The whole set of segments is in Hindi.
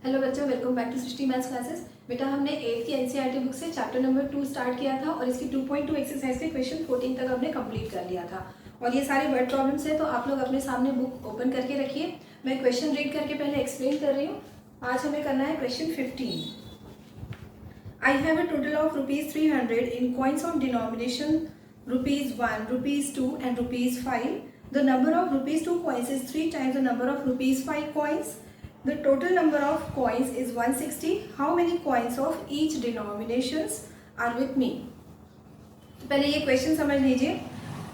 हेलो बच्चों, welcome back to Srishti maths classes. बेटा हमने 8th की एनसीईआरटी बुक से चैप्टर नंबर 2 स्टार्ट किया था और इसकी 2.2 एक्सरसाइज के क्वेश्चन 14 तक हमने कंप्लीट कर लिया था। और ये सारे वर्ड प्रॉब्लम्स हैं, तो आप लोग अपने सामने बुक ओपन करके रखिए। मैं क्वेश्चन रीड करके पहले एक्सप्लेन कर रही हूँ। आज हमें करना है question 15। I have a total of rupees 300 in coins of denomination rupees 1, rupees 2 and rupees 5. The number of rupees 2 coins is 3 times the number of rupees 5 coins. The total number of coins is 160. How many coins of each denominations are with me? तो पहले ये क्वेश्चन समझ लीजिए।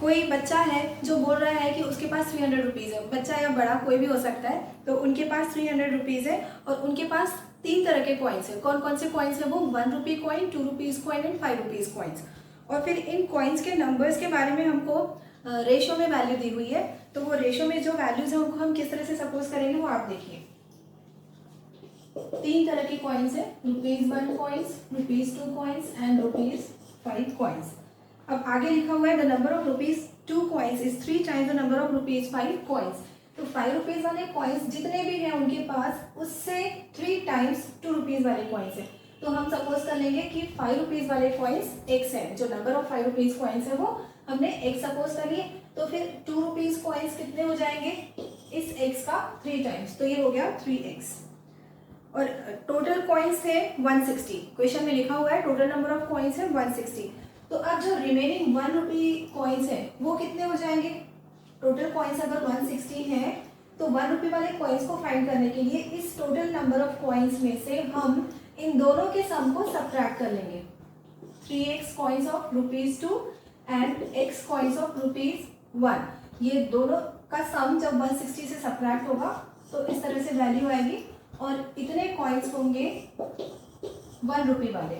कोई बच्चा है जो बोल रहा है कि उसके पास 300 रुपीज़ है। बच्चा या बड़ा कोई भी हो सकता है, तो उनके पास 300 रुपीज़ है और उनके पास 3 तरह के कॉइन्स है। कौन कौन से कॉइन्स है वो? 1 rupee coin, 2 rupees coin and 5 rupees coins. और फिर इन कॉइन्स के नंबर्स के बारे में हमको रेशो में वैल्यू दी हुई है। तो वो रेशो में जो वैल्यूज है उनको हम किस तरह से सपोज करेंगे वो आप देखिए। 3 तरह के कॉइन्स है, ₹1 कॉइन्स, ₹2 कॉइन्स एंड ₹5 कॉइन्स। अब आगे लिखा हुआ है the number of ₹2 coins is 3 times the number of ₹5 coins. तो 5 रुपीज़ वाले कॉइन्स जितने भी हैं उनके पास, उससे 3 टाइम्स 2 रुपीज़ वाले कॉइन्स है। तो हम सपोज कर लेंगे कि 5 रुपीज़ वाले कॉइन्स x है। जो नंबर ऑफ 5 रुपीज़ कॉइन्स है वो हमने x सपोज कर लिए। तो फिर 2 रुपीज़ कॉइन्स कितने हो जाएंगे? इस x का 3 टाइम्स, तो ये हो गया 3x। और टोटल कॉइन्स थे 160। क्वेश्चन में लिखा हुआ है टोटल नंबर ऑफ कॉइन्स है 160। तो अब जो रिमेनिंग 1 रुपी कॉइन्स है वो कितने हो जाएंगे? टोटल कॉइन्स अगर 160 है तो 1 रुपी वाले कॉइन्स को फाइंड करने के लिए इस टोटल नंबर ऑफ कॉइन्स में से हम इन दोनों के सम को सब्ट्रैक्ट कर लेंगे। 3x coins of ₹2 and x coins of ₹1। ये दोनों का सम जब 160 से सब्ट्रैक्ट होगा तो इस तरह से वैल्यू आएगी और इतने कॉइन्स होंगे 1 रुपी वाले।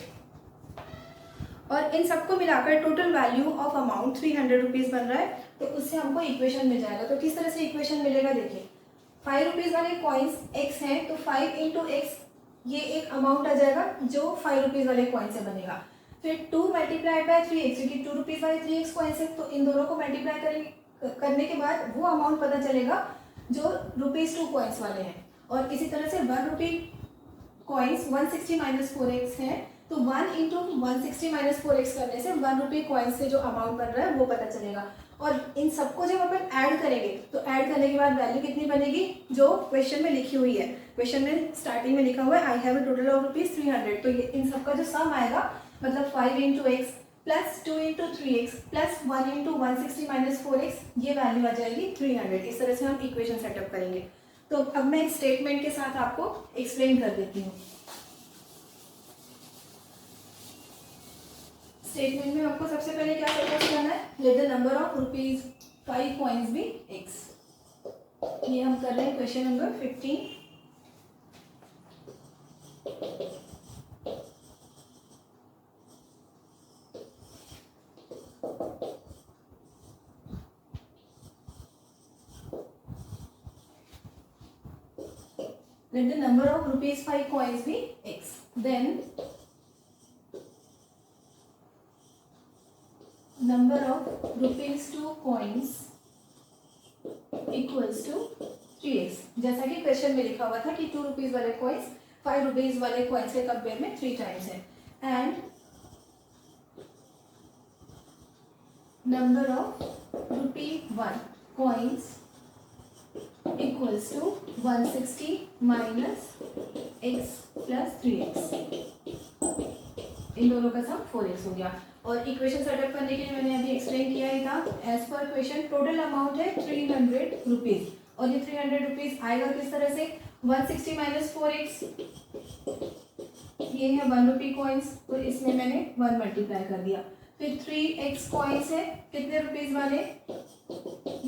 और इन सबको मिलाकर total value of amount 300 rupees बन रहा है। तो उससे हमको इक्वेशन मिल जाएगा। तो किस तरह से इक्वेशन मिलेगा देखिए। 5 रुपीज़ वाले कॉइन्स x हैं, तो 5 इंटू एक्स ये एक अमाउंट आ जाएगा जो 5 रुपीज़ वाले कॉइन से बनेगा। फिर 2 मल्टीप्लाइड बाय 3x, क्योंकि 2 रुपीज़ वाले 3x कॉइन्स है, तो इन दोनों को मल्टीप्लाई करने के बाद वो अमाउंट पता चलेगा जो ₹2 कॉइन्स वाले हैं। और इसी तरह से 1 रुपी कॉइन्स 160 माइनस 4x है, तो 1 इंटू 160 माइनस 4x करने से 1 रुपी कॉइन्स से जो अमाउंट बन रहा है वो पता चलेगा। और इन सबको जब अपन ऐड करेंगे तो ऐड करने के बाद वैल्यू कितनी बनेगी जो क्वेश्चन में लिखी हुई है। क्वेश्चन में स्टार्टिंग में लिखा हुआ है I have a total of ₹300। तो ये इन सबका जो सम आएगा, मतलब 5 into x plus 2 into 3x plus 1 into 160 minus 4x, ये वैल्यू आ जाएगी 300। इस तरह से हम इक्वेशन सेटअप करेंगे। तो अब मैं एक स्टेटमेंट के साथ आपको एक्सप्लेन कर देती हूँ। स्टेटमेंट में आपको सबसे पहले क्या सपोज करना है? Let the number of ₹5 coins be x। ये हम कर रहे हैं question number 15। Let the number of ₹5 coins be x. Then number of ₹2 coins equals to 3x। जैसा कि क्वेश्चन में लिखा हुआ था कि 2 रुपीज़ वाले कॉइन्स 5 रुपीज़ वाले कॉइन्स के कंपेयर में 3 टाइम्स है। And number of ₹1 coins equals to 160 minus x plus 3x। इन दोनों का सम 4x हो गया। और इक्वेशन सेटअप करने के लिए मैंने अभी एक्सप्लेन किया ही था। As per question total amount है 300 रुपीज़ और ये 300 रुपीज़ आएगा किस तरह से? 160 माइनस 4x, ये है 1 रुपी कॉइन्स, तो इसमें मैंने 1 मल्टीप्लाई कर दिया। फिर 3x कॉइन्स है कितने रुपीज़ वाले?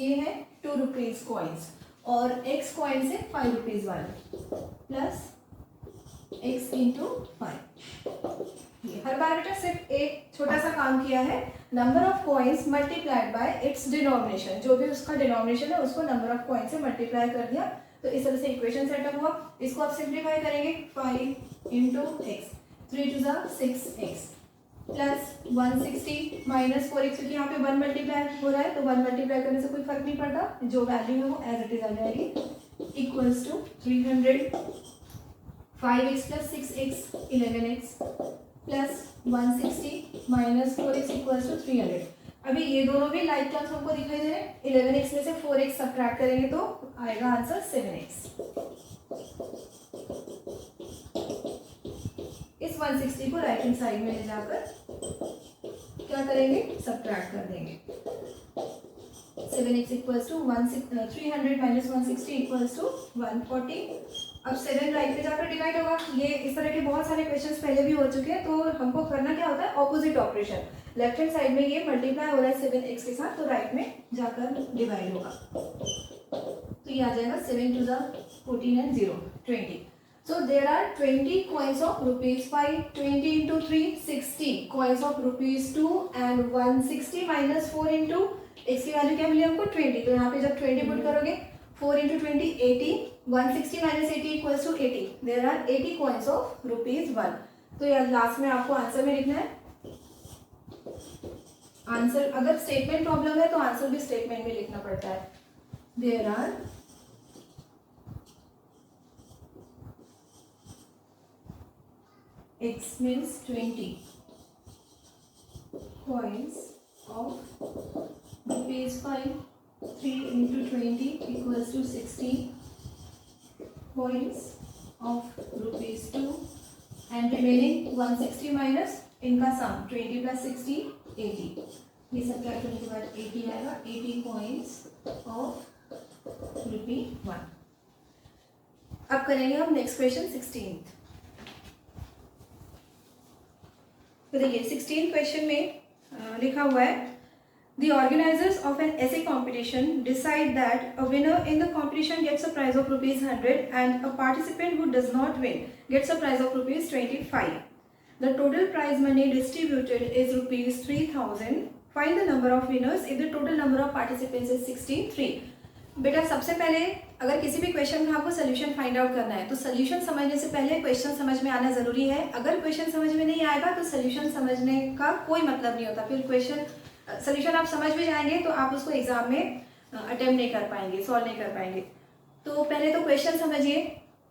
ये है 2 रुपीज़ कॉइन्स। और x कॉइन्स है 5 रुपीज़ वाले प्लस x इंटू 5। हर बार बेटा सिर्फ एक छोटा सा काम किया है, number of coins multiplied by it's denomination. जो भी उसका डिनोमिनेशन है उसको नंबर ऑफ कॉइन्स से मल्टीप्लाई कर दिया। तो इस तरह से इक्वेशन सेटअप हुआ। इसको आप सिंप्लीफाई करेंगे। 5 इंटू एक्स, 3 टू ज़ा 6x प्लस 160 माइनस 4x, क्योंकि यहाँ पे 1 मल्टीप्लाई हो रहा है तो 1 मल्टीप्लाई करने से कोई फर्क नहीं पड़ता, जो वैल्यू है वो एज इट इज आ जाएगी, equals to 300। 5x plus 6x 11x plus 160 minus 4x equals to 300। अभी ये दोनों भी लाइक टर्म्स हमको दिखाई दे रहे हैं। 11x में से 4x सब्ट्रैक्ट करेंगे तो आएगा आंसर 7x। इस 160 को राइट हैंड साइड में ले जाकर क्या करेंगे, सब्ट्रैक्ट कर देंगे। 7x equals to 300 minus 160 equals to 140। अब 7 राइट पे जाकर डिवाइड होगा। ये इस तरह के बहुत सारे क्वेश्चंस पहले भी हो चुके हैं, तो हमको करना क्या होता है, opposite operation. Left hand side में ये मल्टीप्लाई हो रहा है 7x के साथ, तो राइट में जाकर डिवाइड होगा। तो ये आ जाएगा 7 to the 14 and 0 20। So there are 20 coins of rupees 5, 20 into 3 60 coins of rupees 2 and 160 minus 4 into x की वैल्यू क्या मिली हमको 20। तो यहाँ पे जब 20 पुट करोगे 4 into 20 80, 160 minus 80 equals to 80। There are 80 coins of rupees 1। तो यार लास्ट में आपको आंसर में लिखना है। आंसर अगर स्टेटमेंट प्रॉब्लम है तो आंसर भी स्टेटमेंट में लिखना पड़ता है। There are x means 20 coins of rupees 5, 3 into 20 equals to 60 coins of rupees 2 and remaining 160 minus इनका सम 20 plus 60 80। ये सब्ट्रैक्ट करने के बाद 80 आएगा। 80 coins of रुपी 1। अब करेंगे हम नेक्स्ट क्वेश्चन 16। तो देखिए 16 क्वेश्चन में लिखा हुआ है, The organizers of an essay competition decide that a winner in the competition gets a prize of rupees 100 and a participant who does not win gets a prize of rupees 25. The total prize money distributed is rupees 3000. Find the number of winners if the total number of participants is 63. बेटा सबसे पहले अगर किसी भी क्वेश्चन का आपको सोल्यूशन फाइंड आउट करना है तो सोल्यूशन समझने से पहले क्वेश्चन समझ में आना जरूरी है। अगर क्वेश्चन समझ में नहीं आएगा तो सोल्यूशन समझने का कोई मतलब नहीं होता। फिर क्वेश्चन सोल्यूशन आप समझ भी जाएंगे तो आप उसको एग्जाम में अटेम्प्ट नहीं कर पाएंगे, सॉल्व नहीं कर पाएंगे। तो पहले तो क्वेश्चन समझिए।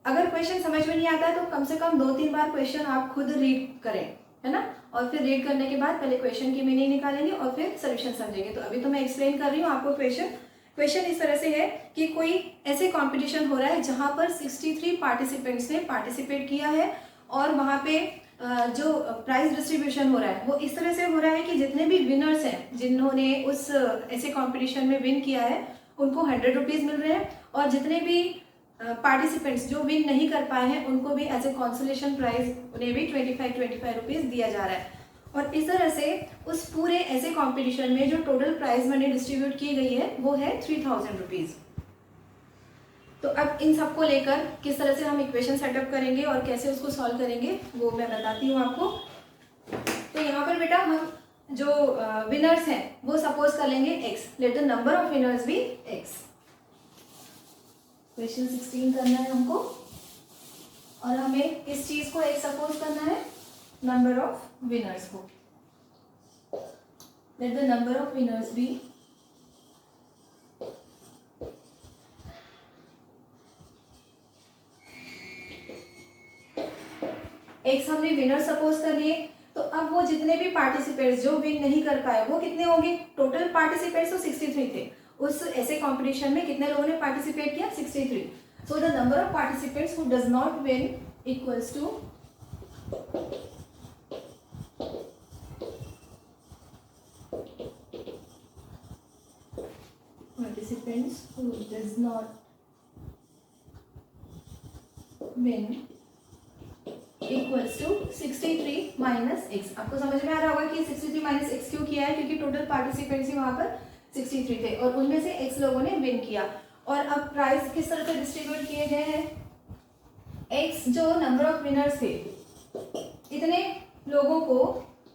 अगर क्वेश्चन समझ में नहीं आता है तो कम से कम 2-3 बार क्वेश्चन आप खुद रीड करें, है ना। और फिर रीड करने के बाद पहले क्वेश्चन की मीनिंग निकालेंगे और फिर सोल्यूशन समझेंगे। तो अभी तो मैं एक्सप्लेन कर रही हूँ आपको। क्वेश्चन इस तरह से है कि कोई ऐसे कंपटीशन हो रहा है जहां पर 63 पार्टिसिपेंट्स ने पार्टिसिपेट किया है और वहां पे जो प्राइज डिस्ट्रीब्यूशन हो रहा है वो इस तरह से हो रहा है कि जितने भी विनर्स हैं जिन्होंने उस ऐसे कंपटीशन में विन किया है उनको 100 रुपीज़ मिल रहे हैं, और जितने भी पार्टिसिपेंट्स जो विन नहीं कर पाए हैं उनको भी एज ए कॉन्सोलेशन प्राइज उन्हें भी 25 रुपीज़ दिया जा रहा है। और इस तरह से उस पूरे ऐसे कंपटीशन में जो टोटल प्राइज मनी डिस्ट्रीब्यूट की गई है वो है 3000 रुपीज़। तो अब इन सबको लेकर किस तरह से हम इक्वेशन सेटअप करेंगे और कैसे उसको सॉल्व करेंगे वो मैं बताती हूँ आपको। तो यहाँ पर बेटा हम जो विनर्स हैं वो सपोज कर लेंगे x। Late the number of winners भी x। क्वेश्चन 16 करना है हमको और हमें इस चीज को x सपोज करना है नंबर ऑफ विनर्स को। Let the number of winners be x हमने विनर सपोज कर लिए। तो अब वो जितने भी पार्टिसिपेंट्स जो विन नहीं कर पाए वो कितने होंगे, टोटल पार्टिसिपेंट्स तो 63 थे। उस ऐसे कंपटीशन में कितने लोगों ने पार्टिसिपेट किया, 63। So the number of participants who does not win equals to participants who does not win equals to 63 minus x. आपको समझ में आ रहा होगा कि 63 माइनस एक्स क्यों किया है, क्योंकि टोटल पार्टिसिपेंट्स ही वहां पर 63 थे और उनमें से एक्स लोगों ने विन किया। और अब प्राइस किस तरह से डिस्ट्रीब्यूट किए गए हैं, एक्स जो नंबर ऑफ विनर्स थे इतने लोगों को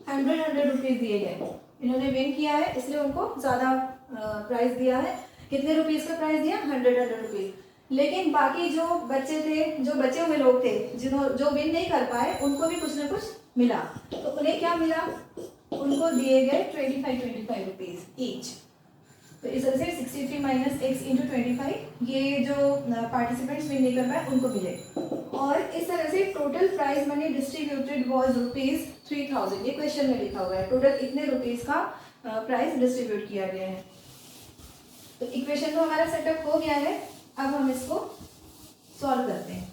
100 रुपीज दिए गए। इन्होंने विन किया है इसलिए उनको ज्यादा प्राइस दिया है। कितने रुपीज का प्राइस दिया, 100 रुपीज। लेकिन बाकी जो बच्चे थे, जो बचे हुए लोग थे जो विन नहीं कर पाए उनको भी कुछ ना कुछ मिला। तो उन्हें क्या मिला, उनको दिए गए 25 रुपीज ईच। तो इस तरह से 63 माइनस एक्स इंटू 25 ये जो पार्टिसिपेंट्स विन नहीं कर पाए उनको मिले। और इस तरह से total prize money distributed was ₹3000। ये क्वेश्चन में लिखा हुआ है, टोटल इतने रुपीज का प्राइस डिस्ट्रीब्यूट किया गया है। तो इक्वेशन तो हमारा सेटअप हो गया है, अब हम इसको सॉल्व करते हैं।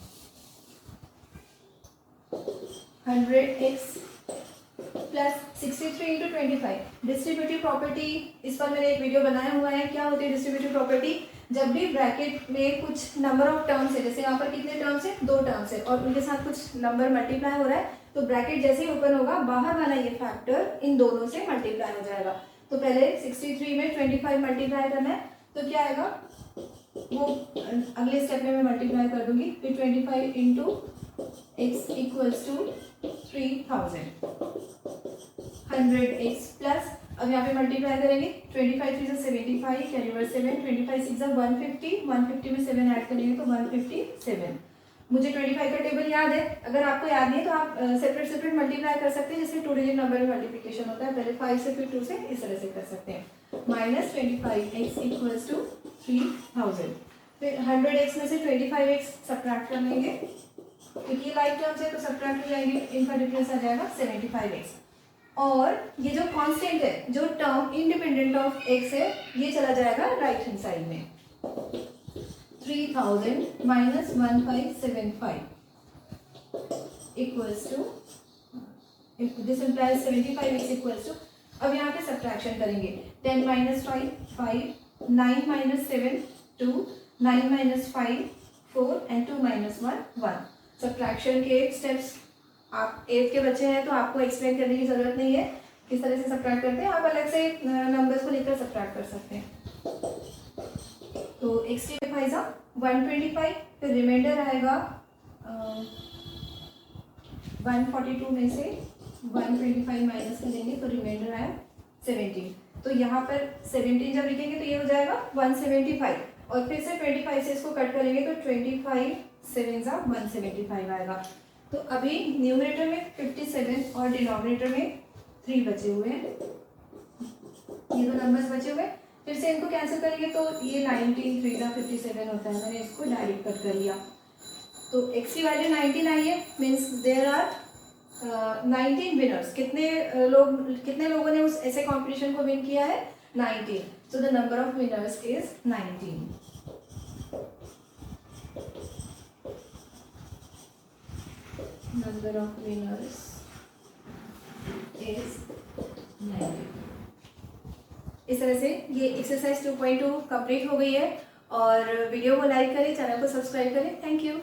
100x plus 63 into 25 distributive property, इस पर मैंने एक वीडियो बनाया हुआ है। क्या होती है डिस्ट्रीब्यूटिव प्रॉपर्टी? जब भी ब्रैकेट में कुछ नंबर ऑफ टर्म्स है, जैसे यहाँ पर कितने टर्म्स है, 2 टर्म्स है, और उनके साथ कुछ नंबर मल्टीप्लाई हो रहा है, तो ब्रैकेट जैसे ही ओपन होगा बाहर वाला ये फैक्टर इन दोनों से मल्टीप्लाई हो जाएगा। तो पहले 63 में 25 मल्टीप्लाई करना है, तो क्या आएगा वो अगले स्टेप में मैं मल्टीप्लाई कर दूंगी। फिर 25 into x equals to 3000। 100x plus, अब यहाँ पे मल्टीप्लाई करेंगे, 25 3 से 75, कैरी ओवर 7, 25 6 150, 150 में 7 ऐड करेंगे तो 157। मुझे 25 का टेबल याद है, अगर आपको याद नहीं है तो आप सेपरेट सेपरेट मल्टीप्लाई कर सकते हैं, जैसे 2 डिजिट नंबर में मल्टीप्लिकेशन होता है, पहले 5 से फिर 2 से, इस तरह से कर सकते हैं। Minus 25x equals to 3000। फिर 100x में से 25x सब्ट्रैक्ट कर लेंगे, क्योंकि लाइक टर्म्स है तो सब्ट्रैक्ट हो जाएंगे, इनका डिफरेंस आ जाएगा 75x। और ये जो कांस्टेंट है, जो टर्म इंडिपेंडेंट ऑफ x है, ये चला जाएगा राइट हैंड साइड में। 3000 minus 1575 equals to, this implies 75x equals to, अब यहाँ पे सब्ट्रैक्शन करेंगे, 10 minus 5 5, 9 minus 7 2, 9 minus 5 4 and 2 minus 1 1। Subtraction के स्टेप्स आप 8 के बच्चे हैं तो आपको एक्सप्लेन करने की जरूरत नहीं है किस तरह से सब्ट्रैक्ट करते हैं, आप अलग से नंबर्स को लेकर सब्ट्रैक्ट कर सकते हैं। तो x की 125, फिर रिमाइंडर आएगा 142 में से 125 माइनस करेंगे तो रिमाइंडर आया 17। तो यहाँ पर 17 जब लिखेंगे तो ये हो जाएगा 175, और फिर से 25 से इसको कट करेंगे तो 25 7 जा 175 आएगा। तो अभी न्यूमरेटर में 57 और डिनोमिनेटर में 3 बचे हुए हैं, ये दो नंबर्स बचे हुए, फिर से इनको कैंसिल करेंगे तो ये 19 3 जा 57 होता है, मैंने इसको डायरेक्ट कट कर लिया। तो x की वैल्यू 19 आई है, मीन्स देयर आर 19 विनर्स। कितने लोगों ने उस ऐसे कॉम्पिटिशन को विन किया है? 19। सो the number of winners is 19। Number of winners is 19। इस तरह से ये एक्सरसाइज 2.2 कंप्लीट हो गई है, और वीडियो को लाइक करें, चैनल को सब्सक्राइब करें। Thank you.